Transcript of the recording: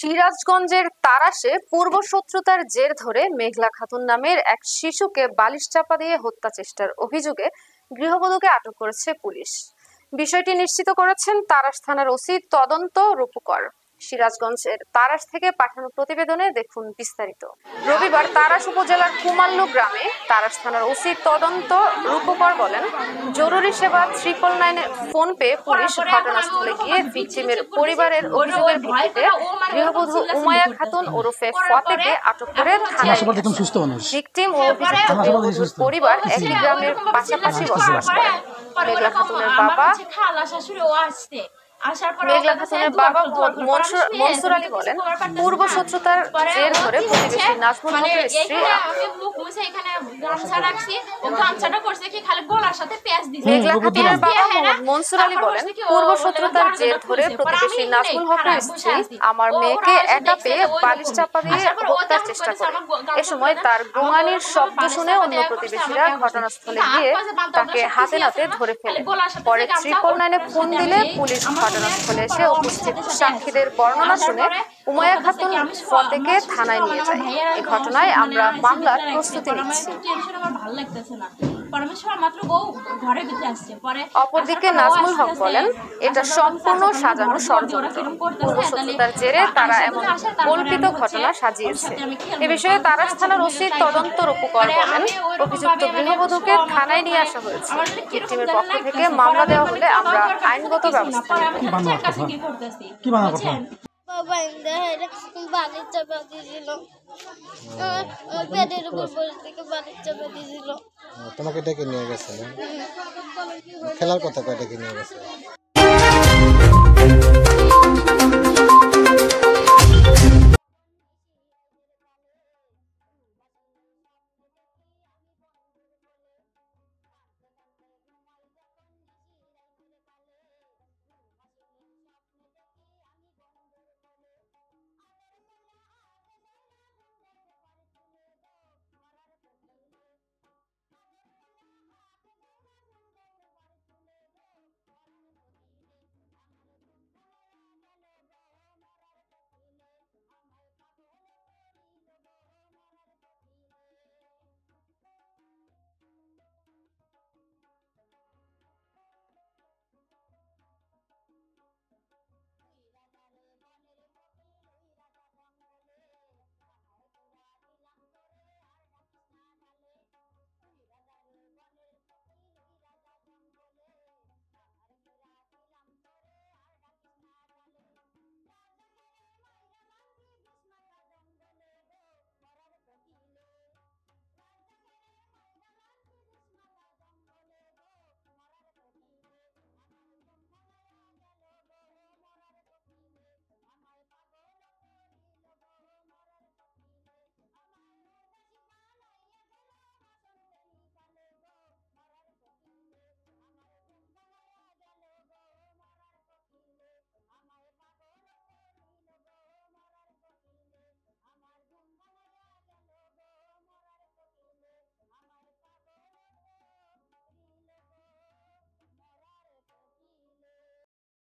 সিরাজগঞ্জের তাড়াশে পূর্বশত্রুতার জের ধরে মেঘলা খাতুন নামের এক শিশুকে বালিশ চাপা দিয়ে হত্যা চেষ্টার অভিযোগে গৃহবধূকে আটক করেছে পুলিশ। বিষয়টি নিশ্চিত করেছেন তাড়াশ থানার ওসি তদন্ত রূপকর। সিরাজগঞ্জের তাড়াশ থেকে পাঠানো প্রতিবেদনে দেখুন বিস্তারিত। রবিবার তাড়াশ উপজেলার কুমাল্লু গ্রামে তাড়াশ থানার ওসি তদন্ত রূপকর বলেন, জরুরি সেবা 999 ফোন পেয়ে পুলিশ ঘটনাস্থলে গিয়ে ভিকটিমের পরিবারের অভিযোগের ভিত্তিতে গৃহবধূ উমায়া খাতুন ওরফে ফতেকে আটক করে থানায়। ভিকটিম ও অভিযুক্ত গৃহবধূর পরিবার একই গ্রামের পাশাপাশি বসবাস করে। মেঘলা খাতুনের বাবা মেঘলা খাতুনের বাবা মনসুর আলী বলেন, পূর্ব শত্রুতার জের ধরে প্রতিবেশী নাজমুল হকের স্ত্রী মেঘলা খাতুনের বাবা মনসুর আলী বলেন, পূর্ব শত্রুতার জের ধরে প্রতিবেশী নাজমুল হকের স্ত্রী আমার মেয়েকে একা পেয়ে বালিশ চাপা দিয়ে হত্যার চেষ্টা করে। এ সময় তার গোঙানির শব্দ শুনে অন্য প্রতিবেশীরা ঘটনাস্থলে গিয়ে তাকে হাতে নাতে ধরে ফেলে। পরে 999 ফোন দিলে পুলিশ ঘটনাস্থলে এসে উপস্থিত সাক্ষীদের বর্ণনা শুনে উমায়া খাতুন ফতেকে থানায় নিয়ে যায়। এই ঘটনায় আমরা মামলার প্রস্তুতি নিচ্ছি। অপরদিকে নাজমুল হক বলেন, এটা সম্পূর্ণ সাজানো ষড়যন্ত্র। পূর্বশত্রুতার জেরে তারা এমন কল্পিত ঘটনা সাজিয়েছে। এ বিষয়ে তাড়াশ থানার ওসি তদন্ত রূপকর বলেন, অভিযুক্ত গৃহবধূকে থানায় নিয়ে আসা হয়েছে। ভিকটিমের পক্ষ থেকে মামলা দেওয়া হলে আমরা আইনগত ব্যবস্থা নেব। তোমাকে ডেকে নিয়ে গেছে, খেলার কথা ডেকে নিয়ে গেছে।